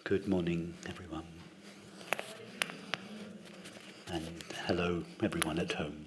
Good morning, everyone. And hello, everyone at home.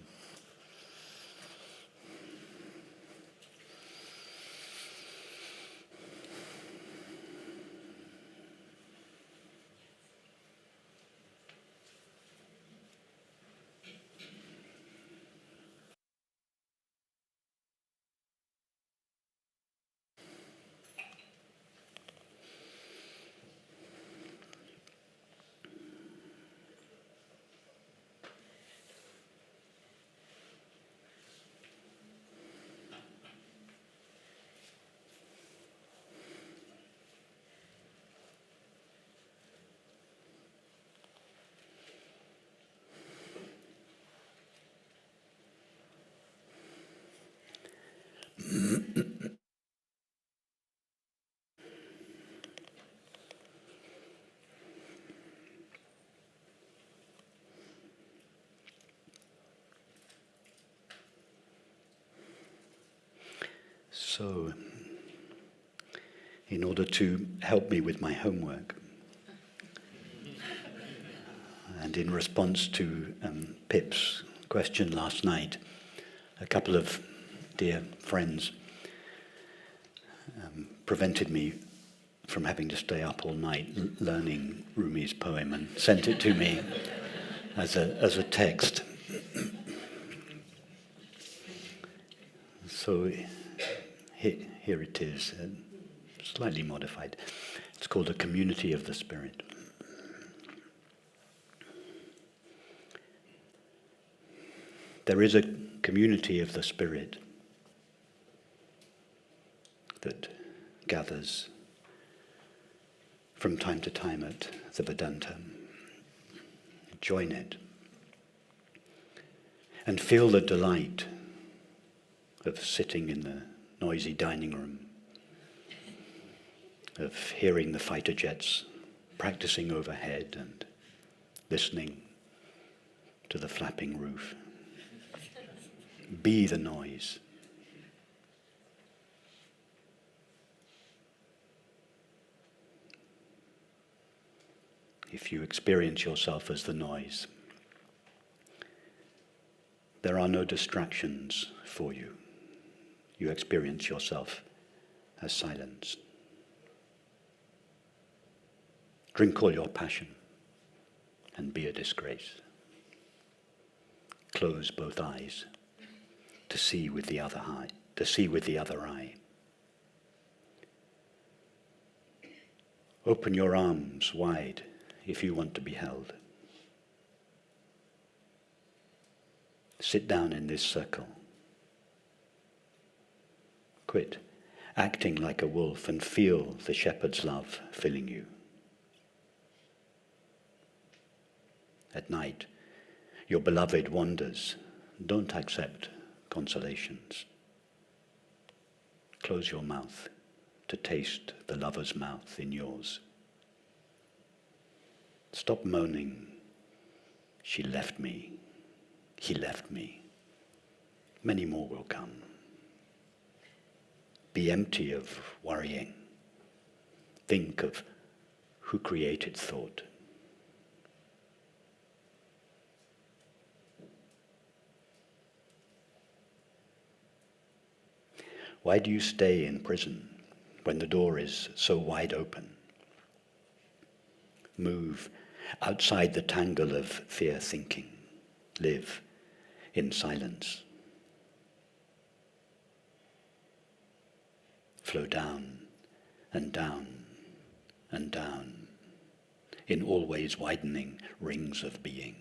So, in order to help me with my homework, and in response to Pip's question last night, a couple of dear friends prevented me from having to stay up all night learning Rumi's poem and sent it to me as a text. So here it is, slightly modified. It's called A Community of the Spirit. There is a community of the Spirit that gathers from time to time at the Vedanta. Join it and feel the delight of sitting in the noisy dining room, of hearing the fighter jets practicing overhead and listening to the flapping roof. Be the noise. If you experience yourself as the noise, there are no distractions for you. You experience yourself as silence. Drink all your passion and be a disgrace. Close both eyes to see with the other eye, Open your arms wide if you want to be held. Sit down in this circle. Quit acting like a wolf and feel the shepherd's love filling you. At night, your beloved wanders. Don't accept consolations. Close your mouth to taste the lover's mouth in yours. Stop moaning. She left me. He left me. Many more will come. Be empty of worrying. Think of who created thought. Why do you stay in prison when the door is so wide open? Move outside the tangle of fear thinking. Live in silence. Flow down and down and down in always widening rings of being.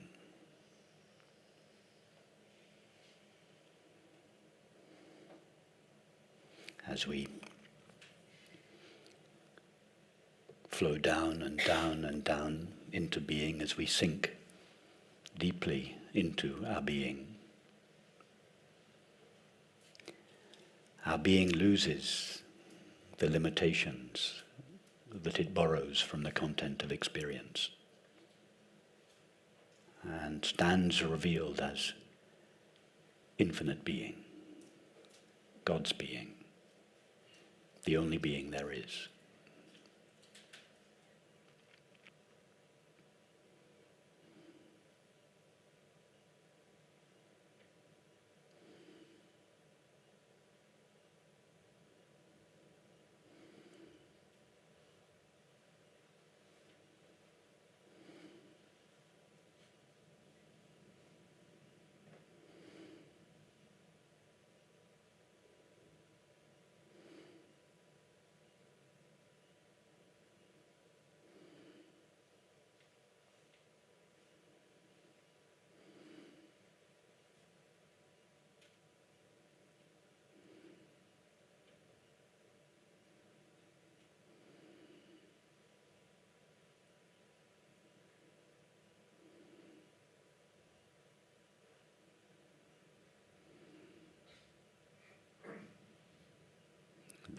As we flow down and down and down into being, as we sink deeply into our being loses the limitations that it borrows from the content of experience and stands revealed as infinite being, God's being, the only being there is.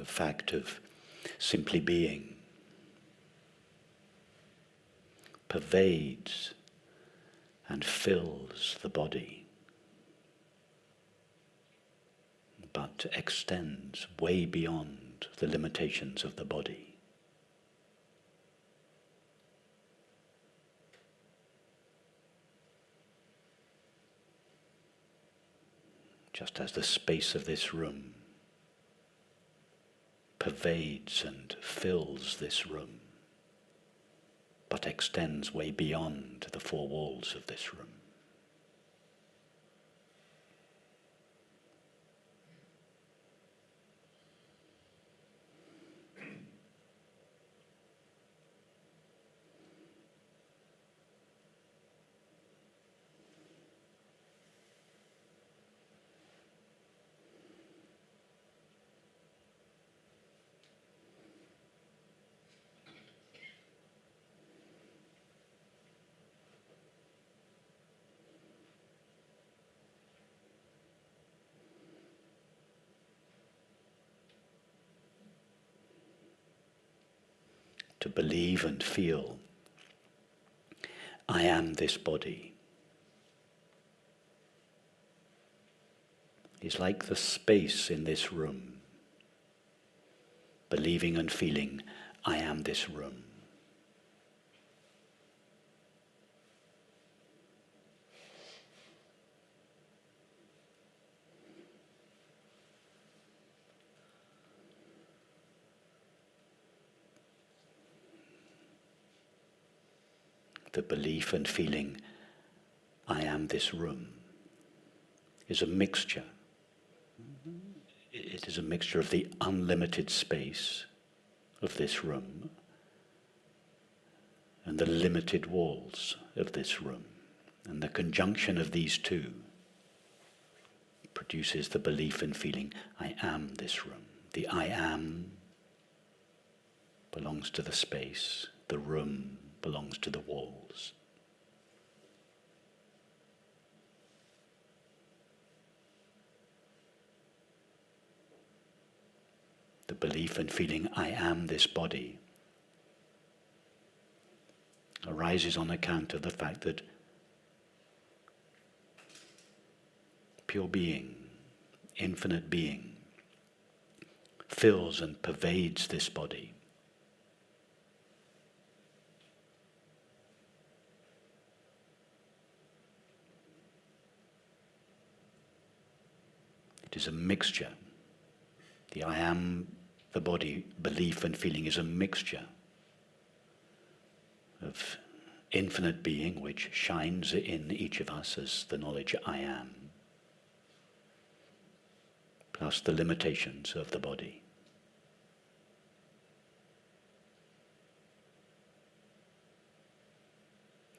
the fact of simply being, pervades and fills the body, but extends way beyond the limitations of the body. Just as the space of this room pervades and fills this room, but extends way beyond the four walls of this room. To believe and feel, I am this body, is like the space in this room. Believing and feeling, I am this room. The belief and feeling, I am this room, is a mixture. It is a mixture of the unlimited space of this room and the limited walls of this room. And the conjunction of these two produces the belief and feeling, I am this room. The I am belongs to the space, the room belongs to the walls. The belief and feeling, I am this body, arises on account of the fact that pure being, infinite being, fills and pervades this body. It is a mixture. The I am, the body, belief and feeling is a mixture of infinite being which shines in each of us as the knowledge I am, plus the limitations of the body.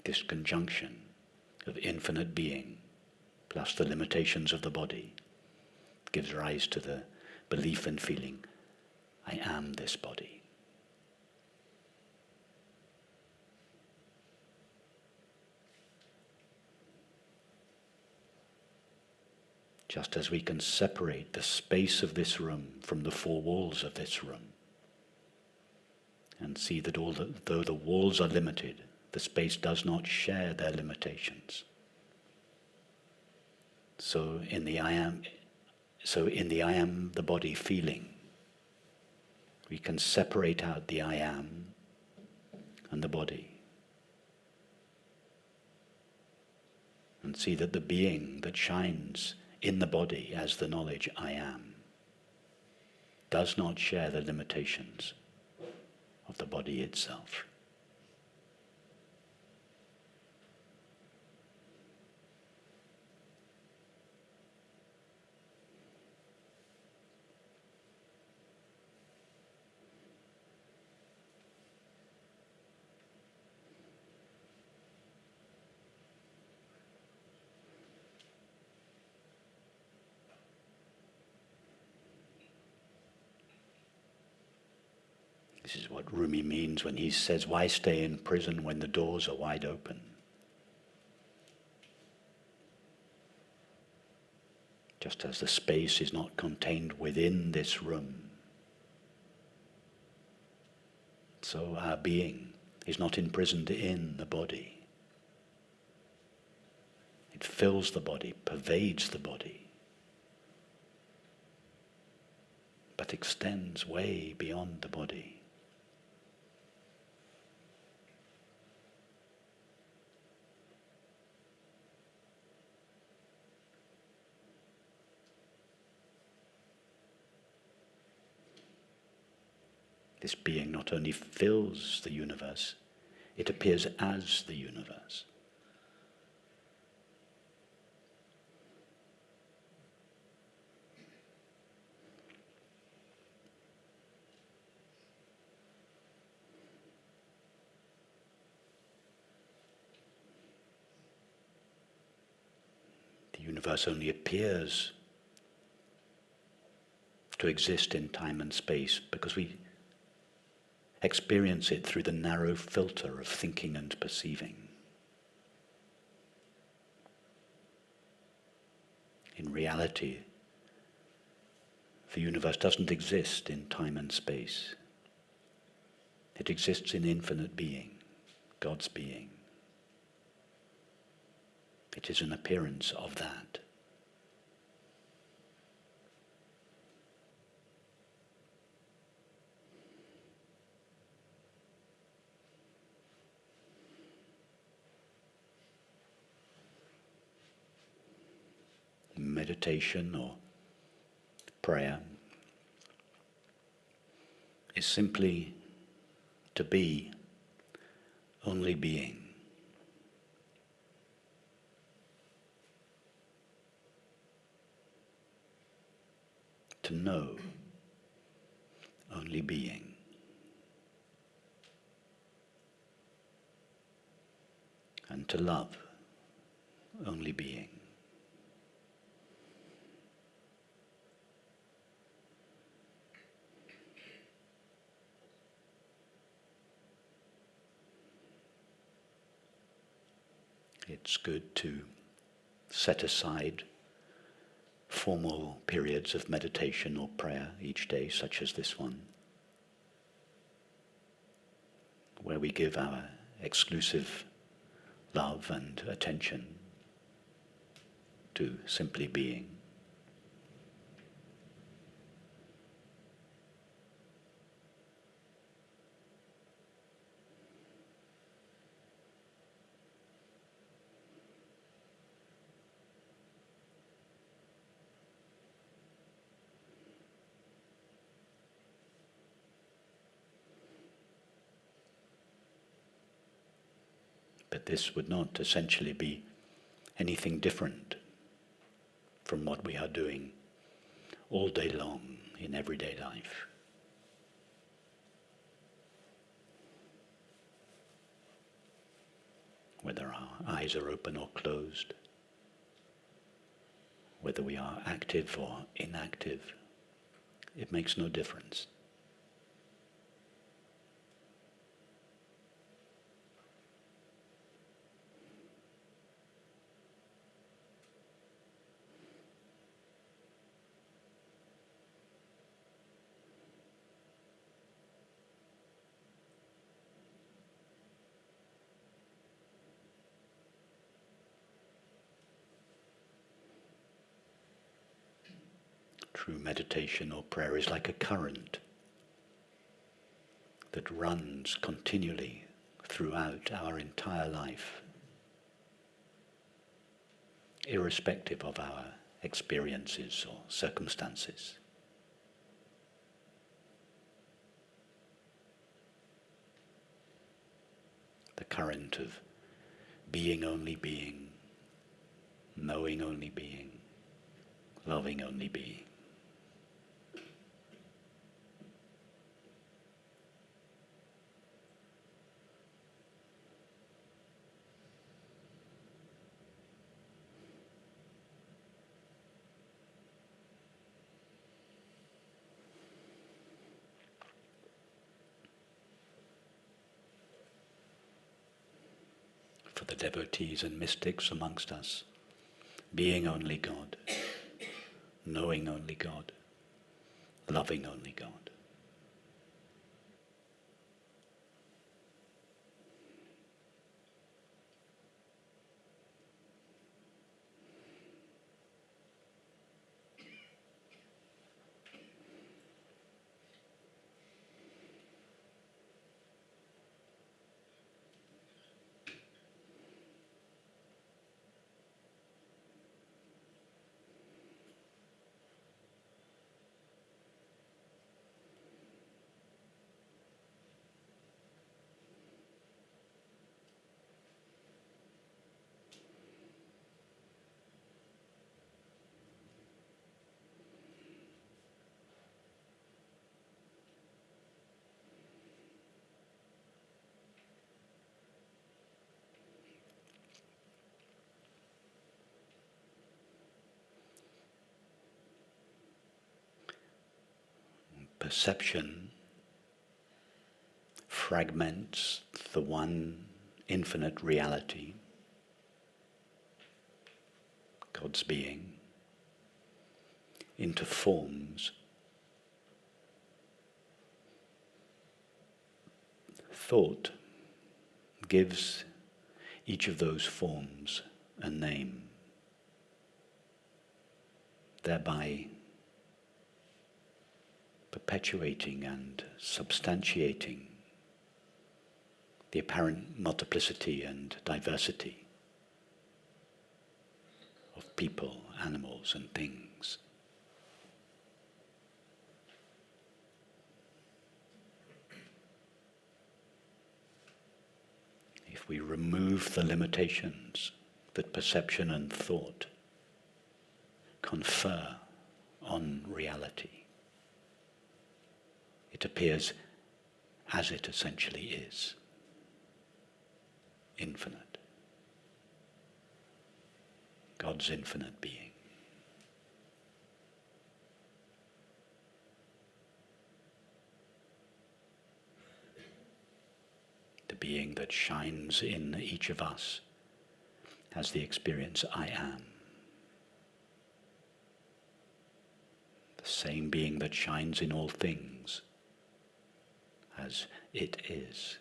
This conjunction of infinite being plus the limitations of the body gives rise to the belief and feeling, I am this body. Just as we can separate the space of this room from the four walls of this room and see that though the walls are limited, the space does not share their limitations. So in the I am, the body feeling, we can separate out the I am and the body and see that the being that shines in the body as the knowledge I am does not share the limitations of the body itself. This is what Rumi means when he says, why stay in prison when the doors are wide open? Just as the space is not contained within this room, So our being is not imprisoned in the body. It fills the body, pervades the body, but extends way beyond the body. This being not only fills the universe, it appears as the universe. The universe only appears to exist in time and space because we experience it through the narrow filter of thinking and perceiving. In reality, the universe doesn't exist in time and space. It exists in infinite being, God's being. It is an appearance of that. Meditation or prayer is simply to be only being. To know only being. And to love only being. It's good to set aside formal periods of meditation or prayer each day, such as this one, where we give our exclusive love and attention to simply being. But this would not essentially be anything different from what we are doing all day long in everyday life. Whether our eyes are open or closed, whether we are active or inactive, it makes no difference. True meditation or prayer is like a current that runs continually throughout our entire life, irrespective of our experiences or circumstances. The current of being only being, knowing only being, loving only being. For the devotees and mystics amongst us, being only God, knowing only God, loving only God. perception fragments the one infinite reality, God's being, into forms, thought gives each of those forms a name, thereby perpetuating and substantiating the apparent multiplicity and diversity of people, animals, and things. If we remove the limitations that perception and thought confer on reality, it appears as it essentially is, infinite. God's infinite being. The being that shines in each of us as the experience I am. The same being that shines in all things as it is.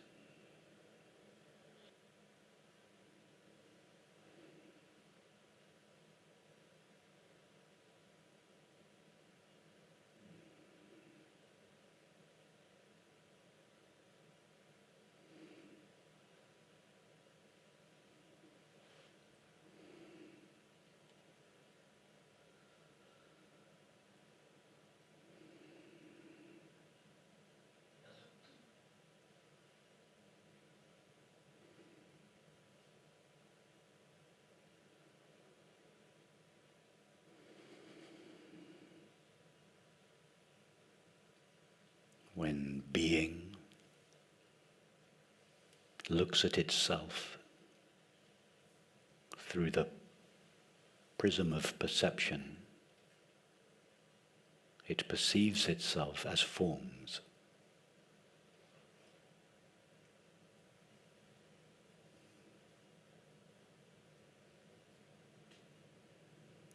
When being looks at itself through the prism of perception, it perceives itself as forms.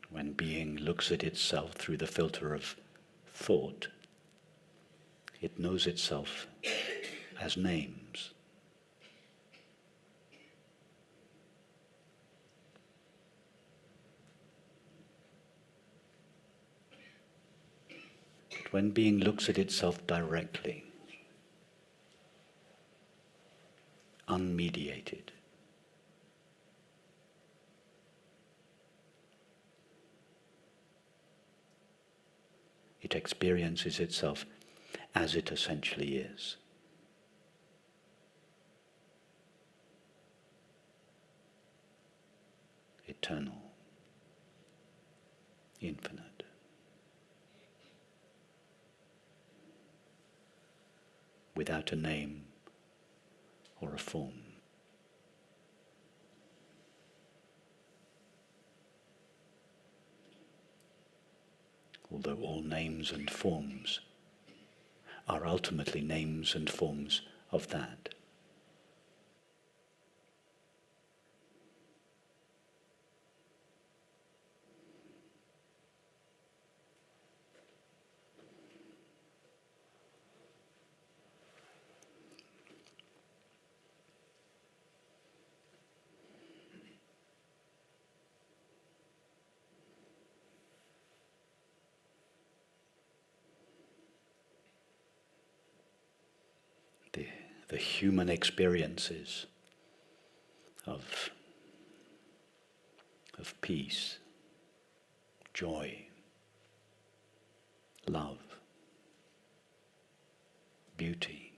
When being looks at itself through the filter of thought, it knows itself as names. But when being looks at itself directly, unmediated, it experiences itself as it essentially is. Eternal, infinite. Without a name or a form. Although all names and forms are ultimately names and forms of that. The human experiences of peace, joy, love, beauty,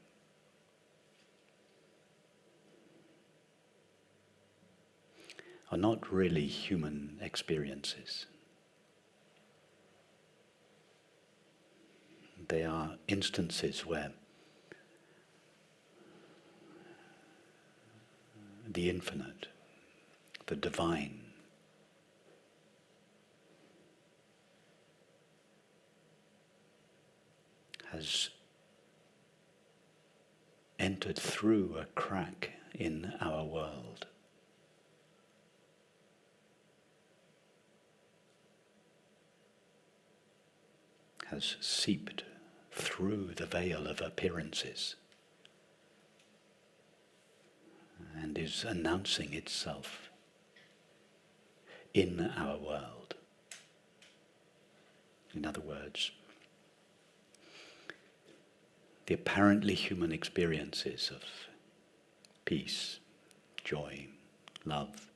are not really human experiences. They are instances where the infinite, the divine, has entered through a crack in our world. Has seeped through the veil of appearances and is announcing itself in our world. In other words, the apparently human experiences of peace, joy, love,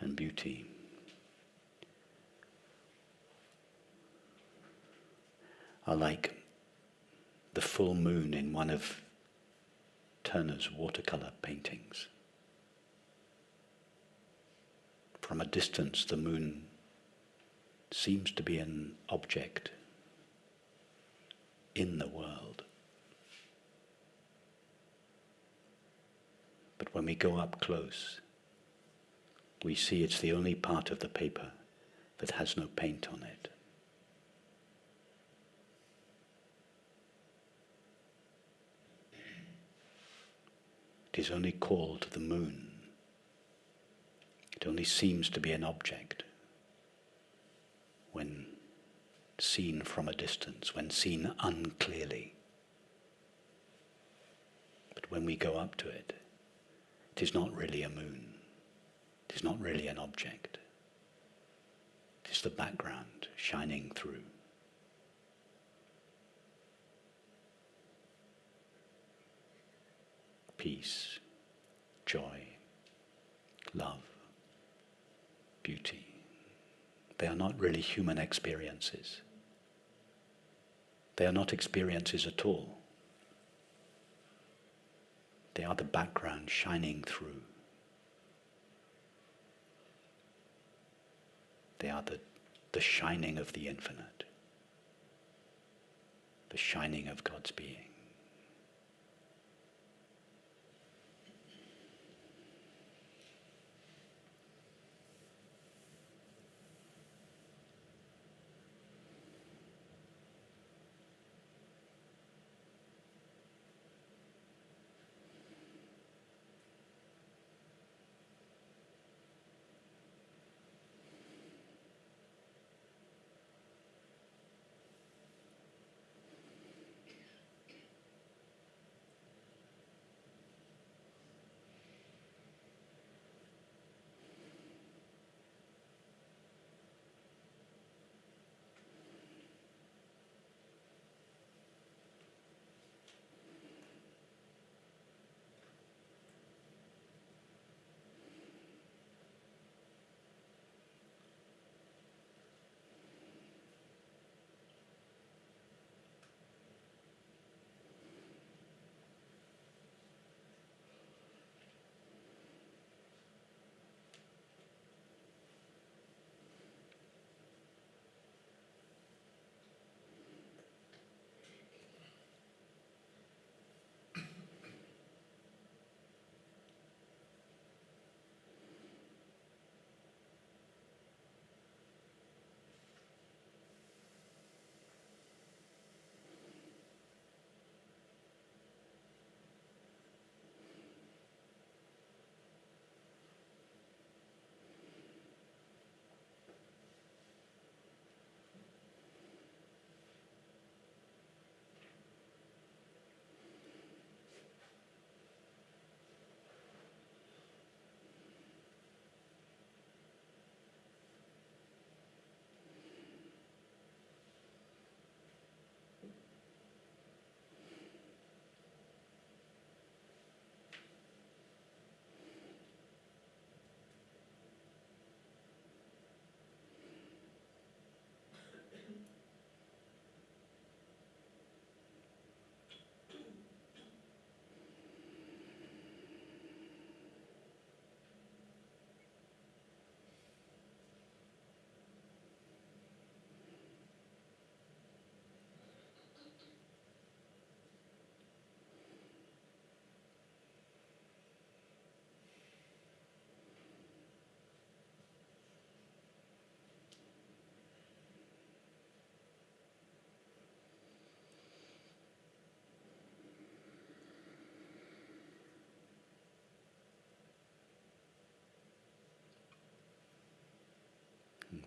and beauty are like the full moon in one of Turner's watercolor paintings. From a distance, the moon seems to be an object in the world. But when we go up close, we see it's the only part of the paper that has no paint on it. It is only called the moon. It only seems to be an object when seen from a distance, when seen unclearly. But when we go up to it, it is not really a moon. It is not really an object. It is the background shining through. Peace, joy, love, beauty. They are not really human experiences. They are not experiences at all. They are the background shining through. They are the shining of the infinite, the shining of God's being.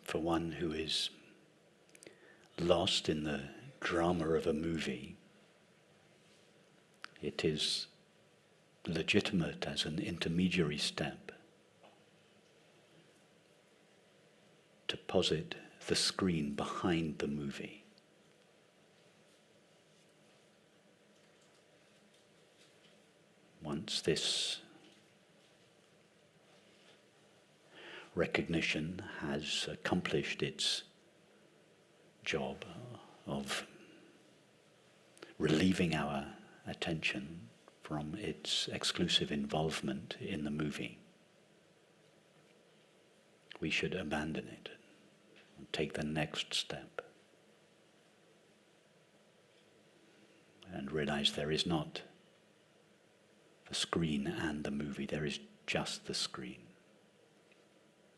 For one who is lost in the drama of a movie, it is legitimate as an intermediary step to posit the screen behind the movie. Once this recognition has accomplished its job of relieving our attention from its exclusive involvement in the movie, we should abandon it and take the next step and realize there is not the screen and the movie, there is just the screen.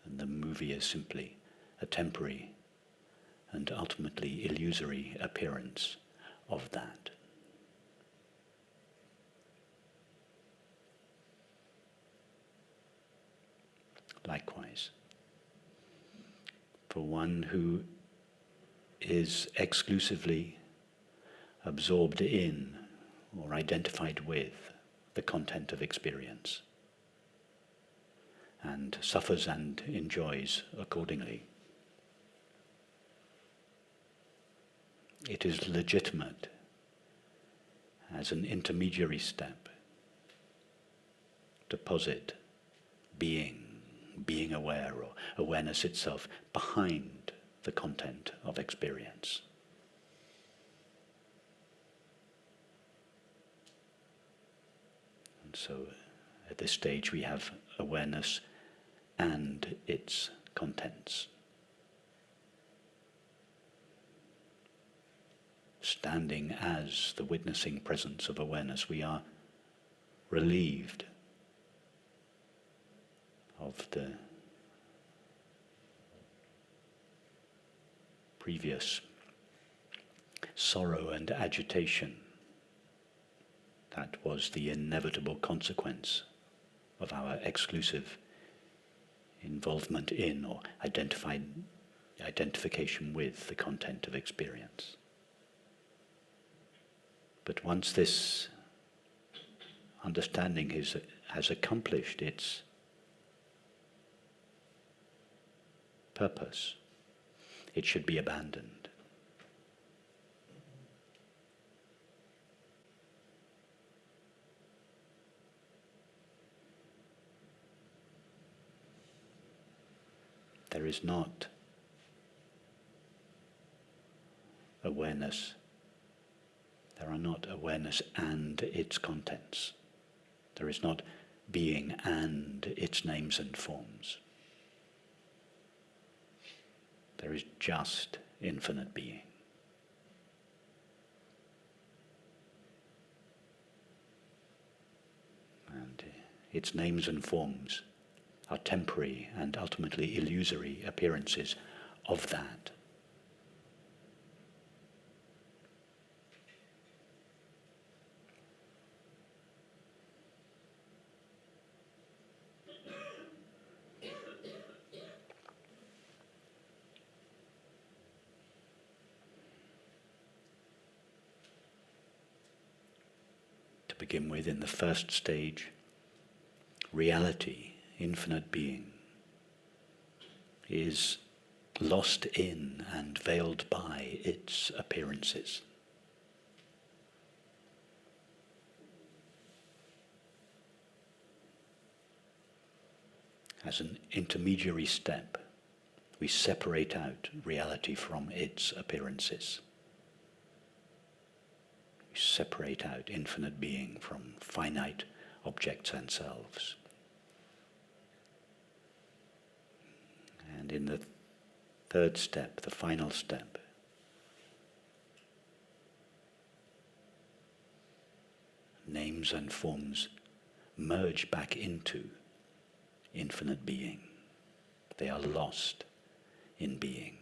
And the movie is simply a temporary and ultimately illusory appearance of that. Likewise, for one who is exclusively absorbed in or identified with the content of experience, and suffers and enjoys accordingly, it is legitimate as an intermediary step to posit being aware, or awareness itself, behind the content of experience. And so at this stage we have awareness and its contents. Standing as the witnessing presence of awareness, we are relieved of the previous sorrow and agitation that was the inevitable consequence of our exclusive involvement in or identification with the content of experience. But once this understanding has accomplished its purpose, it should be abandoned. There is not awareness. There are not awareness and its contents. There is not being and its names and forms. There is just infinite being. And its names and forms are temporary and ultimately illusory appearances of that. To begin with, in the first stage, reality, infinite being, is lost in and veiled by its appearances. As an intermediary step, we separate out reality from its appearances. We separate out infinite being from finite objects and selves. And in the third step, the final step, names and forms merge back into infinite being. They are lost in being.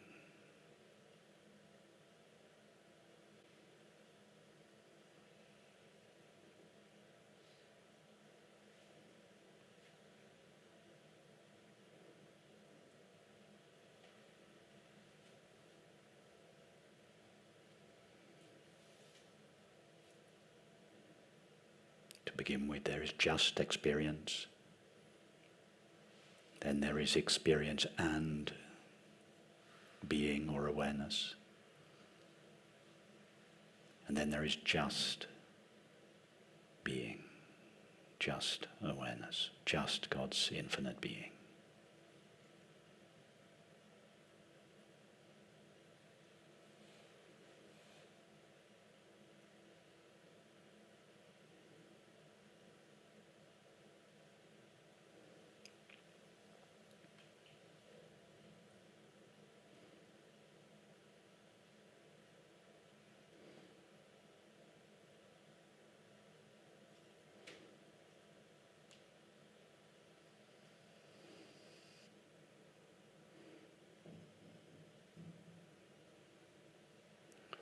begin with. There is just experience. Then there is experience and being or awareness. And then there is just being, just awareness, just God's infinite being.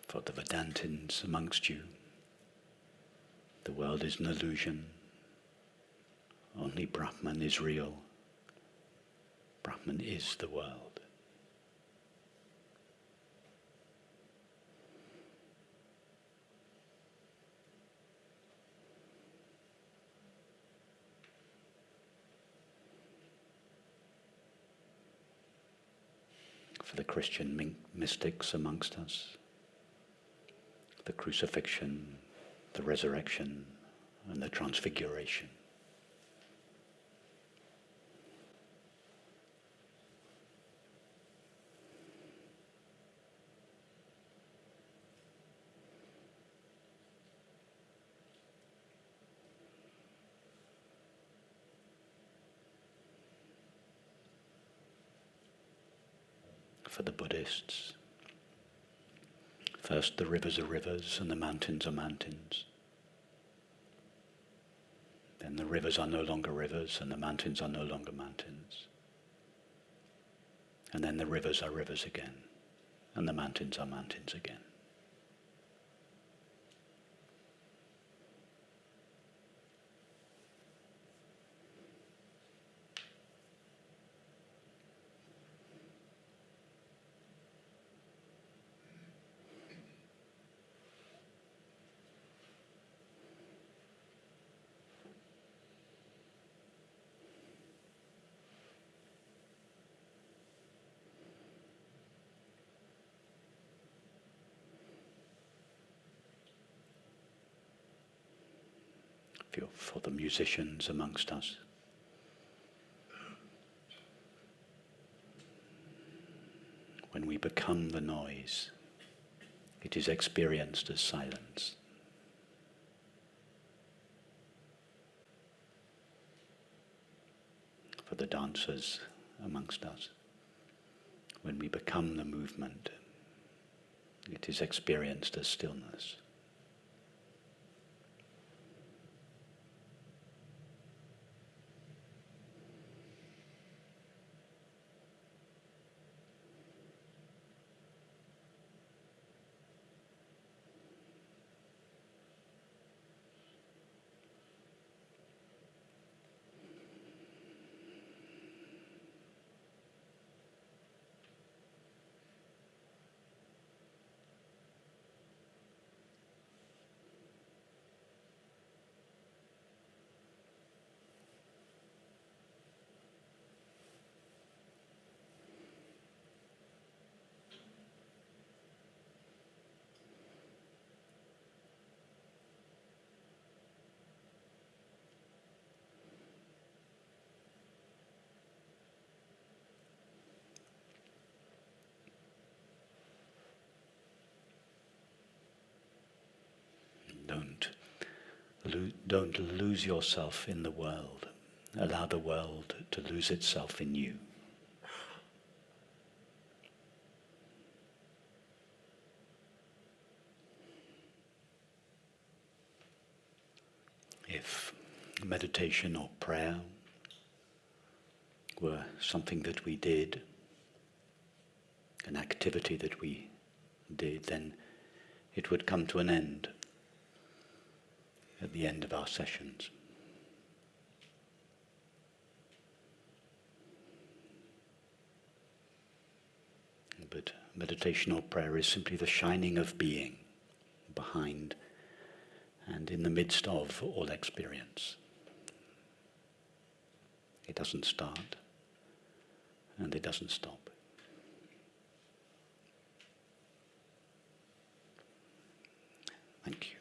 For the Vedantins amongst you, the world is an illusion. Only Brahman is real. Brahman is the world. For the Christian mystics amongst us, the Crucifixion, the Resurrection, and the Transfiguration. For the Buddhists, first the rivers are rivers and the mountains are mountains. Then the rivers are no longer rivers and the mountains are no longer mountains. And then the rivers are rivers again and the mountains are mountains again. For the musicians amongst us, when we become the noise, it is experienced as silence. For the dancers amongst us, when we become the movement, it is experienced as stillness. Don't lose yourself in the world. Allow the world to lose itself in you. If meditation or prayer were something that we did, an activity that we did, then it would come to an end at the end of our sessions. But meditation or prayer is simply the shining of being behind and in the midst of all experience. It doesn't start, and it doesn't stop. Thank you.